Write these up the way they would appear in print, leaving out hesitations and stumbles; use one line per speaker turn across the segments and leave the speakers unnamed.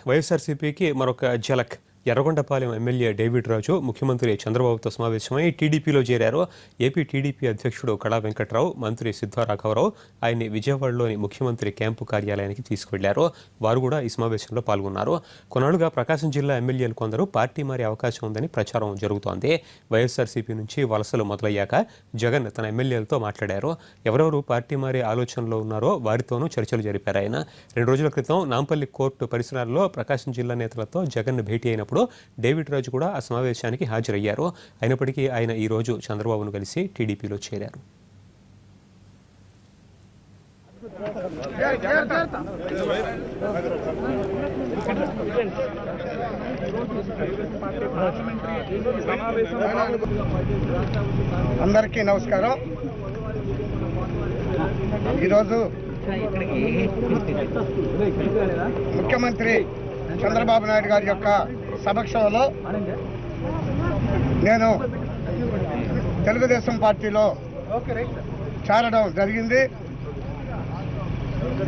వైఎస్ఆర్సీపీకి మరొక ఝలక్. Yerragondapalem MLA David రాజు ముఖ్యమంత్రి చంద్రబాబుతో సమావేశమై టీడీపీలో చేరారు. ఏపీ టీడీపీ అధ్యక్షుడు కళా వెంకట్రావు, మంత్రి సిద్ధా రాఘవరావు ఆయన్ని విజయవాడలోని ముఖ్యమంత్రి క్యాంపు కార్యాలయానికి తీసుకువెళ్లారు. వారు కూడా ఈ సమావేశంలో పాల్గొన్నారు. కొన్నాళ్లుగా ప్రకాశం జిల్లా ఎమ్మెల్యేలు కొందరు పార్టీ మారే అవకాశం ఉందని ప్రచారం జరుగుతోంది. వైఎస్ఆర్సీపీ నుంచి వలసలు మొదలయ్యాక జగన్ తన ఎమ్మెల్యేలతో మాట్లాడారు. ఎవరెవరు పార్టీ మారే ఆలోచనలో ఉన్నారో వారితోనూ చర్చలు జరిపారు. ఆయన 2 రోజుల క్రితం నాంపల్లి కోర్టు పరిసరాల్లో ప్రకాశం జిల్లా నేతలతో జగన్ భేటీ అయినప్పుడు డేవిడ్ రాజు కూడా ఆ సమావేశానికి హాజరయ్యారు. అయినప్పటికీ ఆయన ఈ రోజు చంద్రబాబును కలిసి టీడీపీలో చేరారు.
అందరికీ నమస్కారం. ఈరోజు ముఖ్యమంత్రి చంద్రబాబు నాయుడు గారి యొక్క సమక్షంలో నేను తెలుగుదేశం పార్టీలో చేరడం జరిగింది.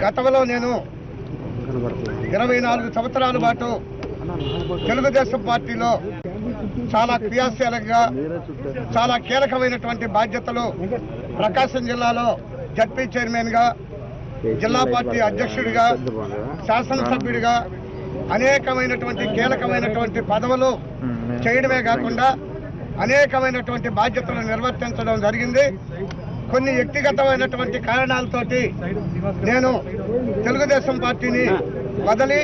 గతంలో నేను 24 సంవత్సరాల పాటు తెలుగుదేశం పార్టీలో చాలా క్రియాశీలంగా చాలా కీలకమైనటువంటి బాధ్యతలు ప్రకాశం జిల్లాలో జడ్పీ చైర్మన్గా, జిల్లా పార్టీ అధ్యక్షుడిగా, శాసనసభ్యుడిగా అనేకమైనటువంటి కీలకమైనటువంటి పదవులు చేయడమే కాకుండా అనేకమైనటువంటి బాధ్యతలు నిర్వర్తించడం జరిగింది. కొన్ని వ్యక్తిగతమైనటువంటి కారణాలతోటి నేను తెలుగుదేశం పార్టీని వదిలి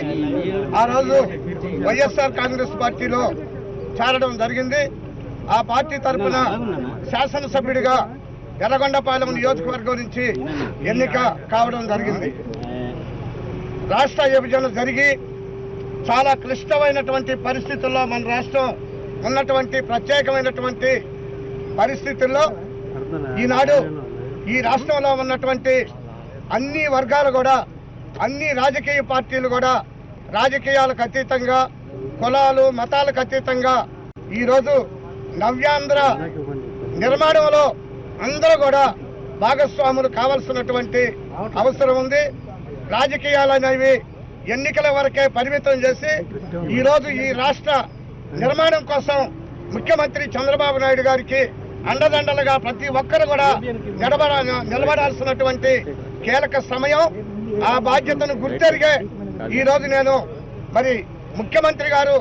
ఆ రోజు వైఎస్ఆర్ కాంగ్రెస్ పార్టీలో చేరడం జరిగింది. ఆ పార్టీ తరఫున శాసనసభ్యుడిగా ఎర్రగొండపాలెం నియోజకవర్గం నుంచి ఎన్నిక కావడం జరిగింది. రాష్ట్ర విభజన జరిగి చాలా క్లిష్టమైనటువంటి పరిస్థితుల్లో మన రాష్ట్రం ఉన్నటువంటి ప్రత్యేకమైనటువంటి పరిస్థితుల్లో ఈనాడు ఈ రాష్ట్రంలో ఉన్నటువంటి అన్ని వర్గాలు కూడా, అన్ని రాజకీయ పార్టీలు కూడా రాజకీయాలకు అతీతంగా, కులాలు మతాలకు అతీతంగా ఈరోజు నవ్యాంధ్ర నిర్మాణంలో అందరూ కూడా భాగస్వాములు కావాల్సినటువంటి అవసరం ఉంది. రాజకీయాలు అనేవి ఎన్నికల వరకే పరిమితం చేసి ఈరోజు ఈ రాష్ట్ర నిర్మాణం కోసం ముఖ్యమంత్రి చంద్రబాబు నాయుడు గారికి అండదండలుగా ప్రతి ఒక్కరు కూడా నిలబడాల్సినటువంటి కీలక సమయం. ఆ బాధ్యతను గుర్తెరిగే ఈరోజు నేను ముఖ్యమంత్రి గారు